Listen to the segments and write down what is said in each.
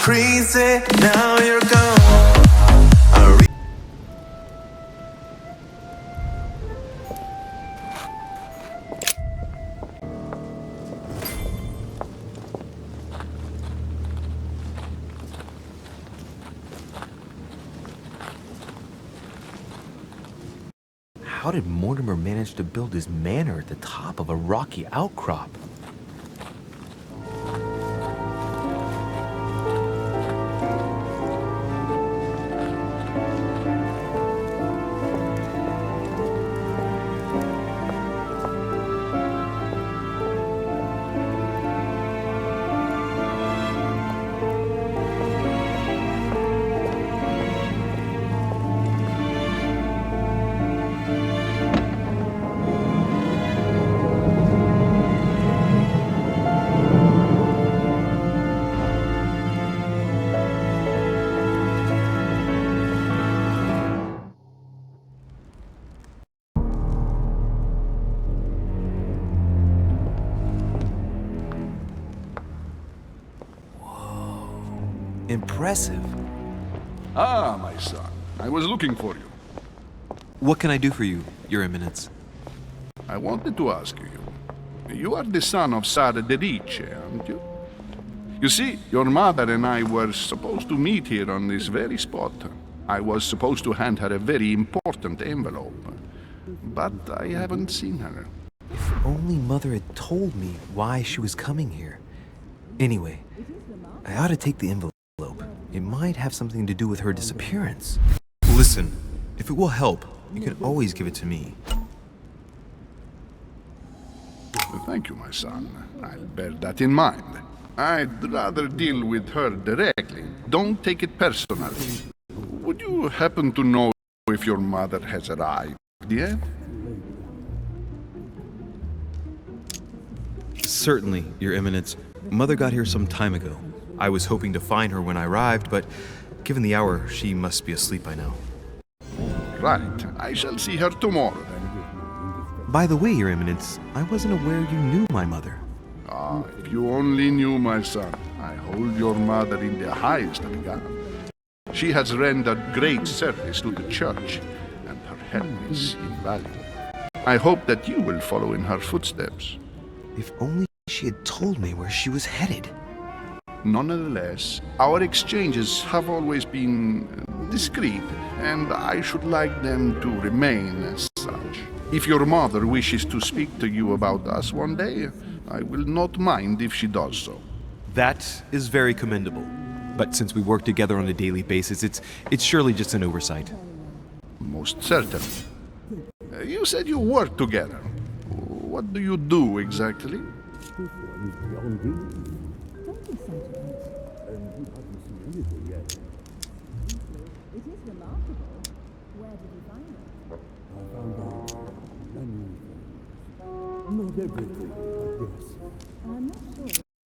crazy, now you're gone. How did Mortimer manage to build his manor at the top of a rocky outcrop? Impressive. Ah, my son. I was looking for you. What can I do for you, Your Eminence? I wanted to ask you. You are the son of Sara de Ricci, aren't you? You see, your mother and I were supposed to meet here on this very spot. I was supposed to hand her a very important envelope. But I haven't seen her. If only Mother had told me why she was coming here. Anyway, I ought to take the envelope. It might have something to do with her disappearance. Listen, if it will help, you can always give it to me. Thank you, my son. I'll bear that in mind. I'd rather deal with her directly. Don't take it personally. Would you happen to know if your mother has arrived yet? Certainly, Your Eminence. Mother got here some time ago. I was hoping to find her when I arrived, but given the hour, she must be asleep by now. Right. I shall see her tomorrow, then. By the way, Your Eminence, I wasn't aware you knew my mother. Ah, if you only knew, my son. I hold your mother in the highest regard. She has rendered great service to the church, and her help is invaluable. I hope that you will follow in her footsteps. If only she had told me where she was headed. Nonetheless, our exchanges have always been discreet, and I should like them to remain as such. If your mother wishes to speak to you about us one day, I will not mind if she does so. That is very commendable. But since we work together on a daily basis, it's surely just an oversight. Most certainly. You said you work together. What do you do exactly?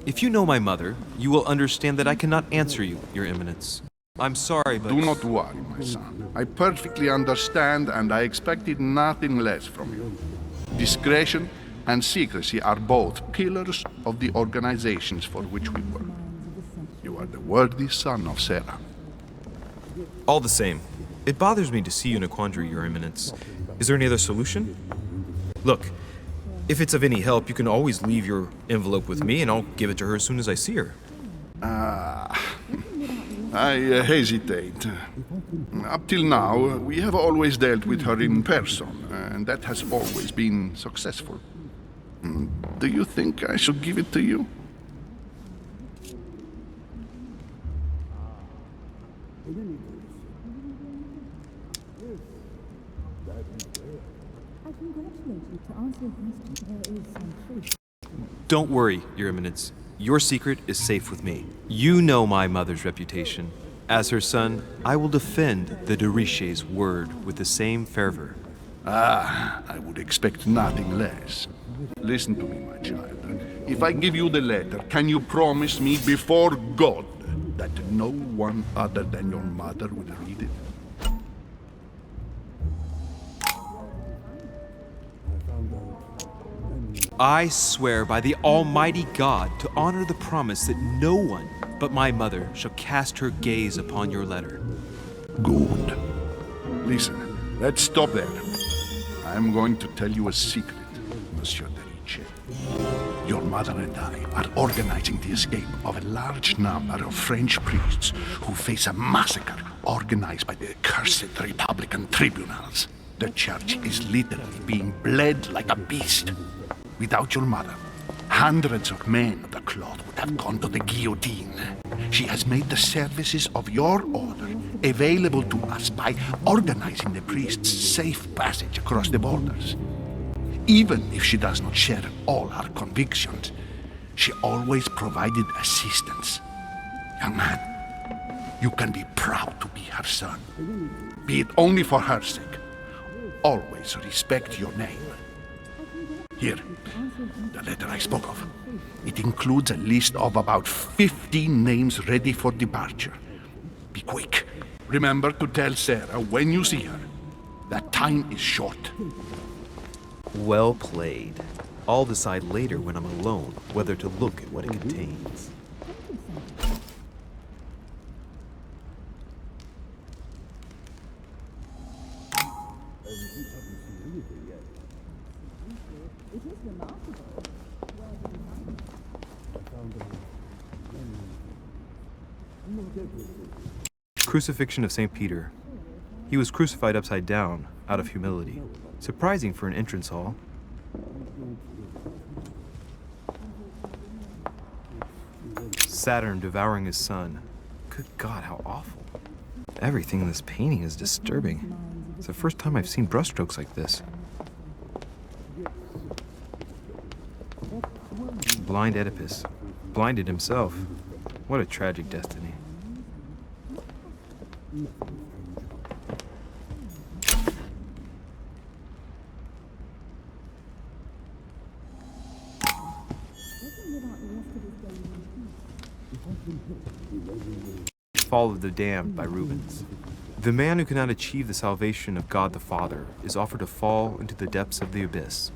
If you know my mother, you will understand that I cannot answer you, Your Eminence. I'm sorry, but... Do not worry, my son. I perfectly understand, and I expected nothing less from you. Discretion and secrecy are both pillars of the organizations for which we work. You are the worthy son of Sarah. All the same, it bothers me to see you in a quandary, Your Eminence. Is there any other solution? Look, if it's of any help, you can always leave your envelope with me and I'll give it to her as soon as I see her. I hesitate. Up till now, we have always dealt with her in person, and that has always been successful. Do you think I should give it to you? Don't worry, Your Eminence. Your secret is safe with me. You know my mother's reputation. As her son, I will defend the de Ricci's word with the same fervor. Ah, I would expect nothing less. Listen to me, my child. If I give you the letter, can you promise me before God that no one other than your mother will read it? I swear by the Almighty God to honor the promise that no one, but my mother shall cast her gaze upon your letter. Good. Listen, let's stop there. I'm going to tell you a secret, Monsieur Derice. Your mother and I are organizing the escape of a large number of French priests who face a massacre organized by the accursed Republican tribunals. The church is literally being bled like a beast. Without your mother, hundreds of men of the cloth would have gone to the guillotine. She has made the services of your order available to us by organizing the priests' safe passage across the borders. Even if she does not share all our convictions, she always provided assistance. Young man, you can be proud to be her son. Be it only for her sake. Always respect your name. Here, the letter I spoke of. It includes a list of about 15 names ready for departure. Be quick. Remember to tell Sarah when you see her that time is short. Well played. I'll decide later when I'm alone whether to look at what it contains. Crucifixion of St. Peter. He was crucified upside down, out of humility. Surprising for an entrance hall. Saturn devouring his son. Good God, how awful. Everything in this painting is disturbing. It's the first time I've seen brushstrokes like this. Blind Oedipus. Blinded himself. What a tragic destiny. Fall of the Damned by Rubens. The man who cannot achieve the salvation of God the Father is offered to fall into the depths of the abyss.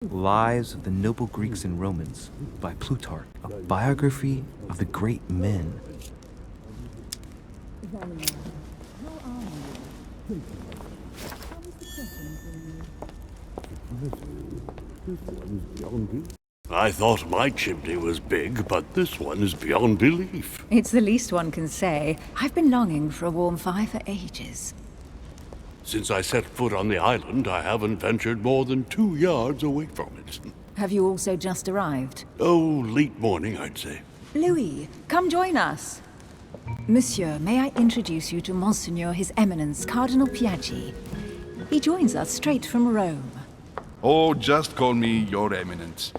Lives of the Noble Greeks and Romans by Plutarch, a biography of the great men. I thought my chimney was big, but this one is beyond belief. It's the least one can say. I've been longing for a warm fire for ages. Since I set foot on the island, I haven't ventured more than 2 yards away from it. Have you also just arrived? Oh, late morning, I'd say. Louis, come join us. Monsieur, may I introduce you to Monseigneur His Eminence, Cardinal Piaggi. He joins us straight from Rome. Oh, just call me Your Eminence.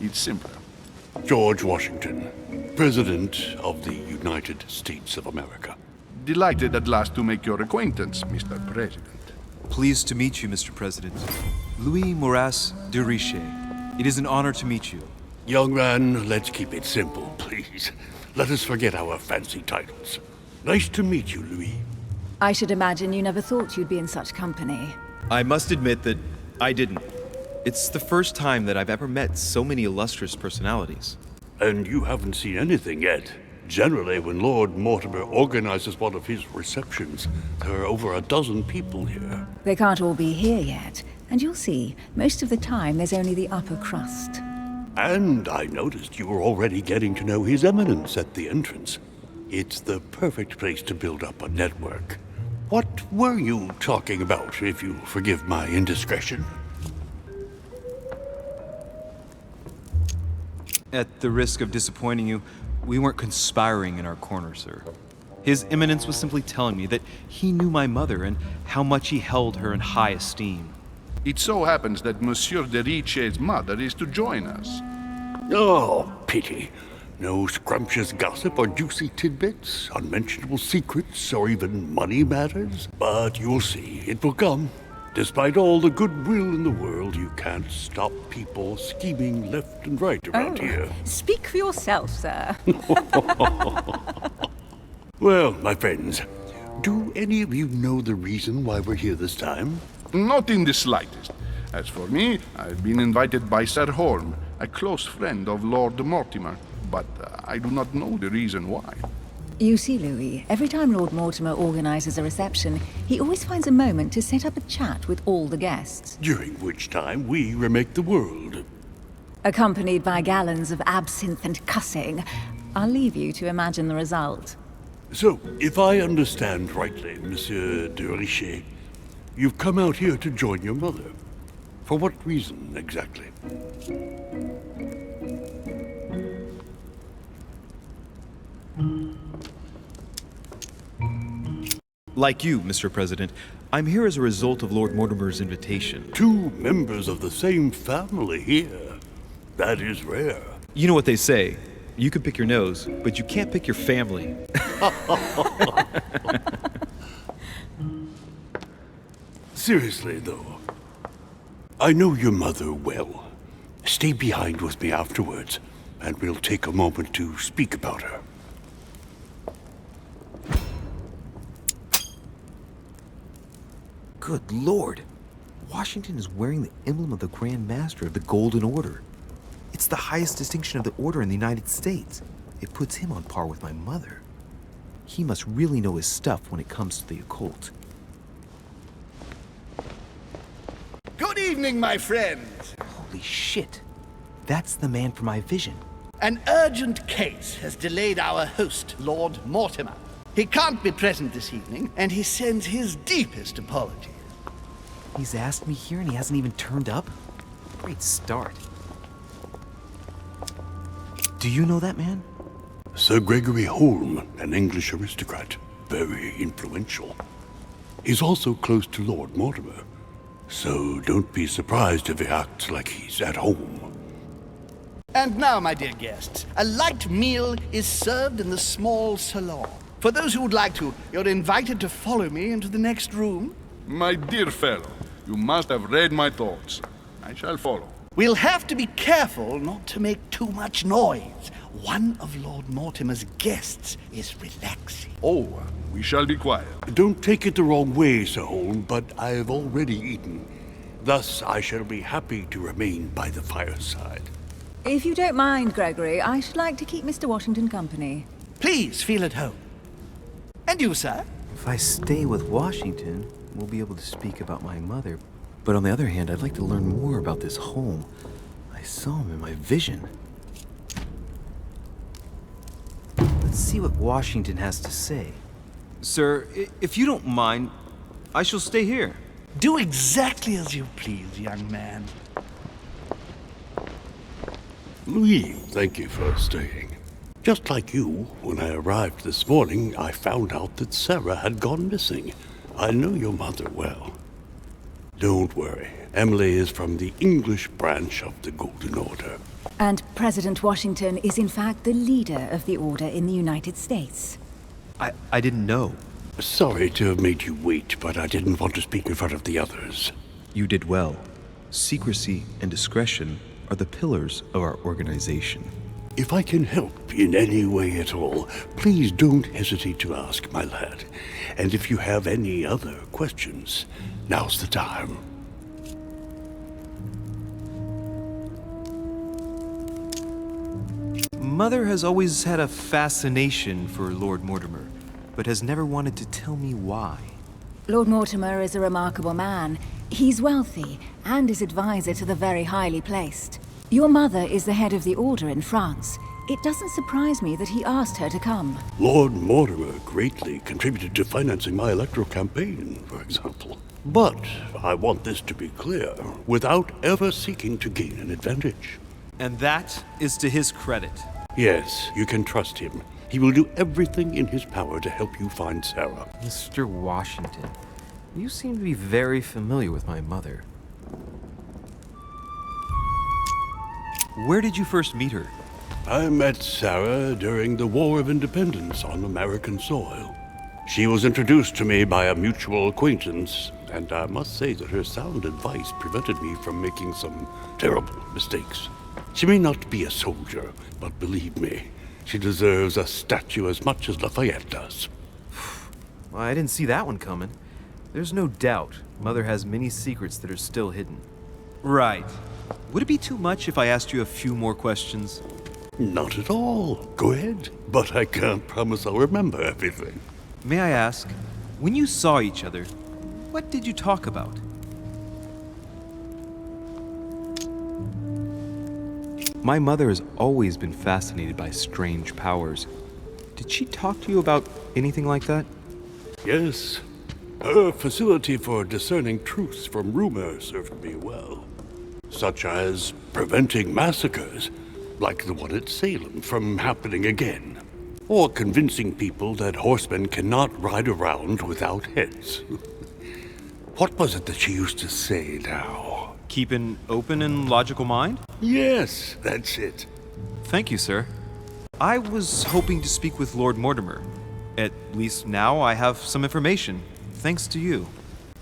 It's simpler. George Washington, President of the United States of America. Delighted at last to make your acquaintance, Mr. President. Pleased to meet you, Mr. President. Louis Maurice de Richet. It is an honor to meet you. Young man, let's keep it simple, please. Let us forget our fancy titles. Nice to meet you, Louis. I should imagine you never thought you'd be in such company. I must admit that I didn't. It's the first time that I've ever met so many illustrious personalities. And you haven't seen anything yet. Generally, when Lord Mortimer organizes one of his receptions, there are over a dozen people here. They can't all be here yet, and you'll see, most of the time there's only the upper crust. And I noticed you were already getting to know His Eminence at the entrance. It's the perfect place to build up a network. What were you talking about, if you forgive my indiscretion? At the risk of disappointing you, we weren't conspiring in our corner, sir. His Eminence was simply telling me that he knew my mother and how much he held her in high esteem. It so happens that Monsieur de Riche's mother is to join us. Oh, pity. No scrumptious gossip or juicy tidbits, unmentionable secrets, or even money matters. But you'll see, it will come. Despite all the goodwill in the world, you can't stop people scheming left and right around here. Speak for yourself, sir. Well, my friends, do any of you know the reason why we're here this time? Not in the slightest. As for me, I've been invited by Sir Holm, a close friend of Lord Mortimer, but I do not know the reason why. You see, Louis, every time Lord Mortimer organizes a reception, he always finds a moment to set up a chat with all the guests. During which time we remake the world. Accompanied by gallons of absinthe and cussing. I'll leave you to imagine the result. So, if I understand rightly, Monsieur de Richet, you've come out here to join your mother. For what reason, exactly? Like you, Mr. President, I'm here as a result of Lord Mortimer's invitation. 2 members of the same family here. That is rare. You know what they say. You can pick your nose, but you can't pick your family. Seriously, though, I know your mother well. Stay behind with me afterwards, and we'll take a moment to speak about her. Good Lord. Washington is wearing the emblem of the Grand Master of the Golden Order. It's the highest distinction of the Order in the United States. It puts him on par with my mother. He must really know his stuff when it comes to the occult. Good evening, my friend. Holy shit. That's the man for my vision. An urgent case has delayed our host, Lord Mortimer. He can't be present this evening, and he sends his deepest apologies. He's asked me here and he hasn't even turned up? Great start. Do you know that man? Sir Gregory Holm, an English aristocrat, very influential. He's also close to Lord Mortimer, so don't be surprised if he acts like he's at home. And now, my dear guests, a light meal is served in the small salon. For those who would like to, you're invited to follow me into the next room. My dear fellow, you must have read my thoughts. I shall follow. We'll have to be careful not to make too much noise. One of Lord Mortimer's guests is relaxing. Oh, we shall be quiet. Don't take it the wrong way, Sir Holm, but I've already eaten. Thus, I shall be happy to remain by the fireside. If you don't mind, Gregory, I should like to keep Mr. Washington company. Please feel at home. And you, sir? If I stay with Washington, we'll be able to speak about my mother. But on the other hand, I'd like to learn more about this home. I saw him in my vision. Let's see what Washington has to say. Sir, if you don't mind, I shall stay here. Do exactly as you please, young man. Louis, thank you for staying. Just like you, when I arrived this morning, I found out that Sarah had gone missing. I know your mother well. Don't worry. Emily is from the English branch of the Golden Order. And President Washington is in fact the leader of the Order in the United States. I didn't know. Sorry to have made you wait, but I didn't want to speak in front of the others. You did well. Secrecy and discretion are the pillars of our organization. If I can help in any way at all, please don't hesitate to ask, my lad. And if you have any other questions, now's the time. Mother has always had a fascination for Lord Mortimer, but has never wanted to tell me why. Lord Mortimer is a remarkable man. He's wealthy and is advisor to the very highly placed. Your mother is the head of the Order in France. It doesn't surprise me that he asked her to come. Lord Mortimer greatly contributed to financing my electoral campaign, for example. But I want this to be clear, without ever seeking to gain an advantage. And that is to his credit. Yes, you can trust him. He will do everything in his power to help you find Sarah. Mr. Washington, you seem to be very familiar with my mother. Where did you first meet her? I met Sarah during the War of Independence on American soil. She was introduced to me by a mutual acquaintance, and I must say that her sound advice prevented me from making some terrible mistakes. She may not be a soldier, but believe me, She deserves a statue as much as Lafayette does. Well, I didn't see that one coming. There's no doubt Mother has many secrets that are still hidden. Right. Would it be too much if I asked you a few more questions? Not at all. Go ahead. But I can't promise I'll remember everything. May I ask, when you saw each other, what did you talk about? My mother has always been fascinated by strange powers. Did she talk to you about anything like that? Yes. Her facility for discerning truths from rumor served me well. Such as preventing massacres, like the one at Salem, from happening again. Or convincing people that horsemen cannot ride around without heads. What was it that she used to say now? Keep an open and logical mind? Yes, that's it. Thank you, sir. I was hoping to speak with Lord Mortimer. At least now I have some information, thanks to you.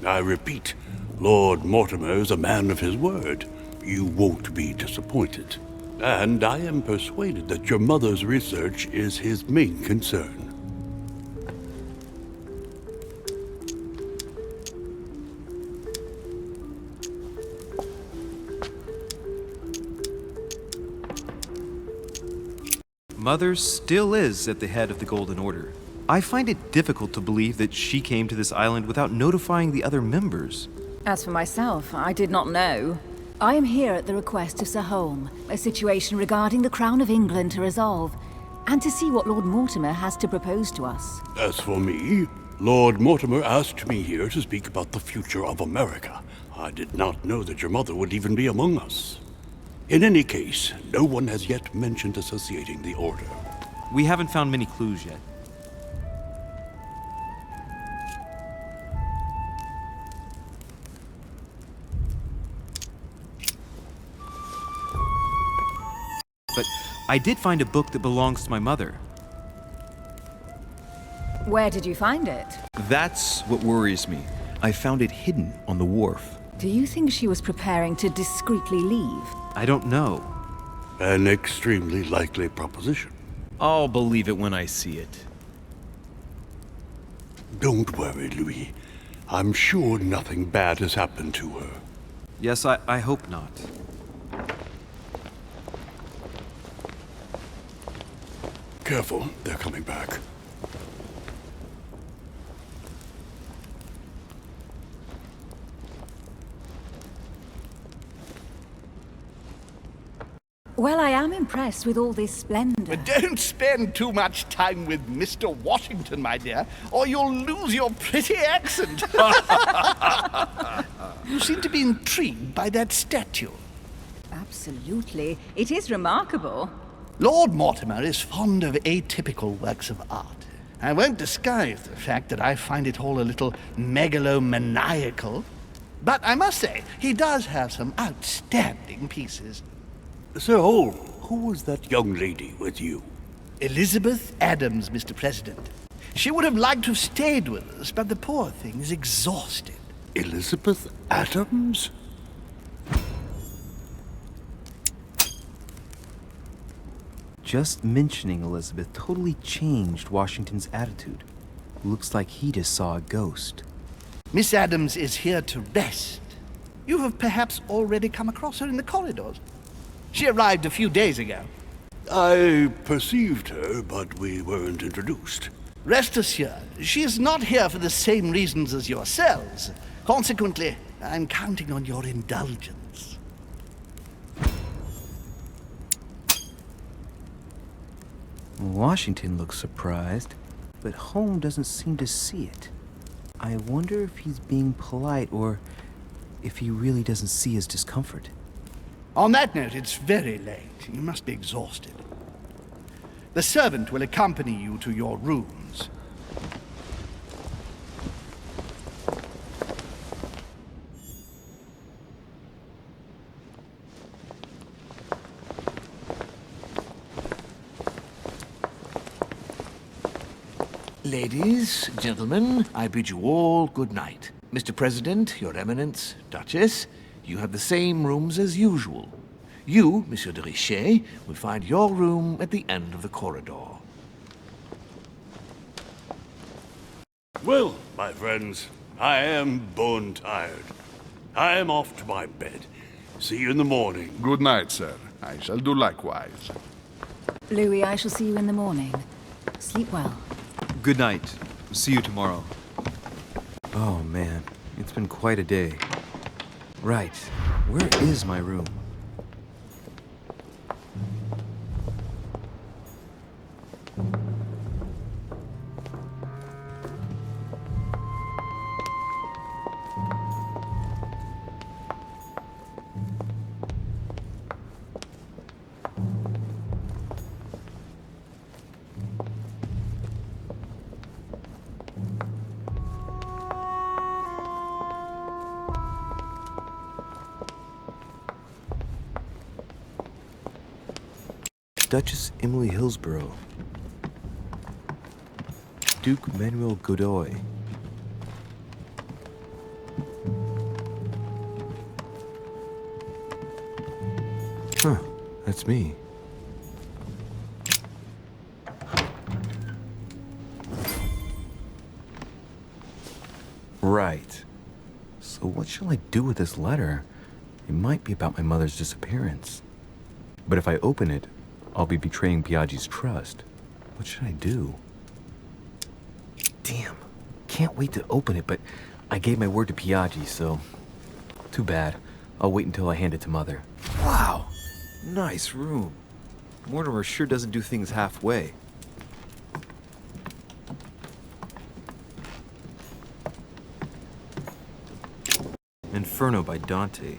I repeat, Lord Mortimer is a man of his word. You won't be disappointed. And I am persuaded that your mother's research is his main concern. Mother still is at the head of the Golden Order. I find it difficult to believe that she came to this island without notifying the other members. As for myself, I did not know. I am here at the request of Sir Holm, a situation regarding the Crown of England to resolve, and to see what Lord Mortimer has to propose to us. As for me, Lord Mortimer asked me here to speak about the future of America. I did not know that your mother would even be among us. In any case, no one has yet mentioned associating the Order. We haven't found many clues yet. But I did find a book that belongs to my mother. Where did you find it? That's what worries me. I found it hidden on the wharf. Do you think she was preparing to discreetly leave? I don't know. An extremely likely proposition. I'll believe it when I see it. Don't worry, Louis. I'm sure nothing bad has happened to her. Yes, I hope not. Careful, they're coming back. Well, I am impressed with all this splendor. But don't spend too much time with Mr. Washington, my dear, or you'll lose your pretty accent. You seem to be intrigued by that statue. Absolutely. It is remarkable. Lord Mortimer is fond of atypical works of art. I won't disguise the fact that I find it all a little megalomaniacal. But I must say, he does have some outstanding pieces. Sir Holm, who was that young lady with you? Elizabeth Adams, Mr. President. She would have liked to have stayed with us, but the poor thing is exhausted. Elizabeth Adams? Just mentioning Elizabeth totally changed Washington's attitude. Looks like he just saw a ghost. Miss Adams is here to rest. You have perhaps already come across her in the corridors. She arrived a few days ago. I perceived her, but we weren't introduced. Rest assured, she is not here for the same reasons as yourselves. Consequently, I'm counting on your indulgence. Washington looks surprised, but Holm doesn't seem to see it. I wonder if he's being polite or if he really doesn't see his discomfort. On that note, it's very late. You must be exhausted. The servant will accompany you to your rooms. Ladies, gentlemen, I bid you all good night. Mr. President, Your Eminence, Duchess, you have the same rooms as usual. You, Monsieur de Richet, will find your room at the end of the corridor. Well, my friends, I am bone tired. I am off to my bed. See you in the morning. Good night, sir. I shall do likewise. Louis, I shall see you in the morning. Sleep well. Good night. See you tomorrow. Oh, man. It's been quite a day. Right. Where is my room? Duchess Emily Hillsborough. Duke Manuel Godoy. Huh, that's me. Right. So what shall I do with this letter? It might be about my mother's disappearance. But if I open it, I'll be betraying Piaggi's trust. What should I do? Damn. Can't wait to open it, but I gave my word to Piaggi, so... Too bad. I'll wait until I hand it to Mother. Wow! Nice room. Mortimer sure doesn't do things halfway. Inferno by Dante.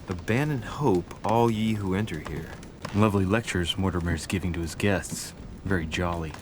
Abandon hope, all ye who enter here. Lovely lectures Mortimer's giving to his guests. Very jolly.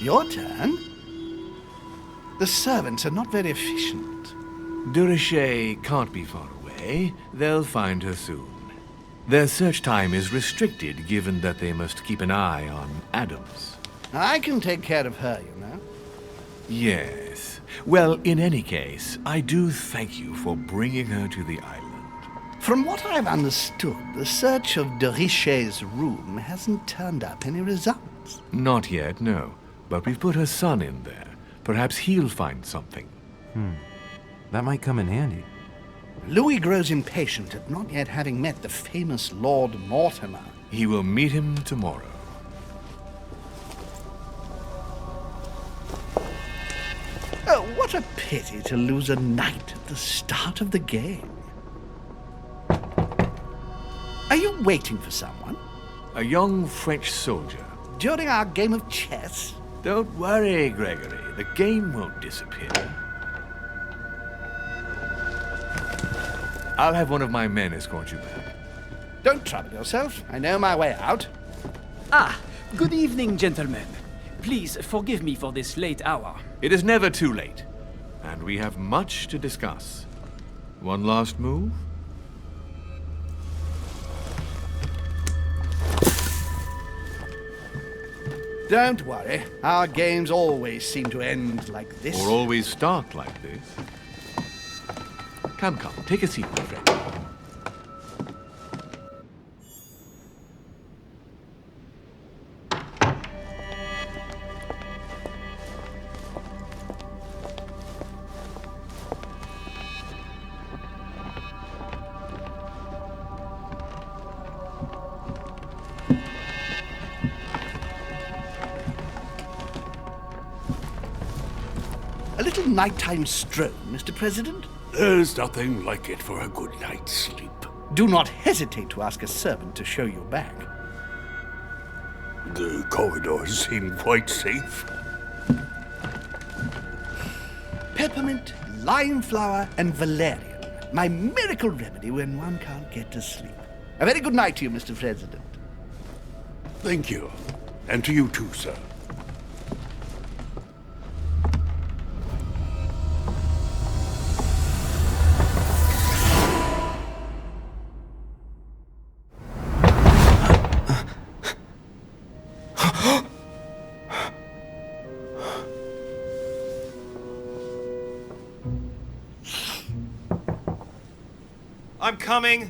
Your turn? The servants are not very efficient. De Richet can't be far away. They'll find her soon. Their search time is restricted, given that they must keep an eye on Adams. I can take care of her, you know. Yes. Well, in any case, I do thank you for bringing her to the island. From what I've understood, the search of de Richet's room hasn't turned up any results. Not yet, no. But we've put her son in there. Perhaps he'll find something. That might come in handy. Louis grows impatient at not yet having met the famous Lord Mortimer. He will meet him tomorrow. Oh, what a pity to lose a knight at the start of the game. Are you waiting for someone? A young French soldier. During our game of chess? Don't worry, Gregory. The game won't disappear. I'll have one of my men escort you back. Don't trouble yourself. I know my way out. Ah, good evening, gentlemen. Please forgive me for this late hour. It is never too late, and we have much to discuss. One last move? Don't worry. Our games always seem to end like this. Or always start like this? Come, take a seat, my friend. A little nighttime stroll, Mr. President? There's nothing like it for a good night's sleep. Do not hesitate to ask a servant to show you back. The corridors seem quite safe. Peppermint, lime flower, and valerian. My miracle remedy when one can't get to sleep. A very good night to you, Mr. President. Thank you. And to you too, sir. I'm coming!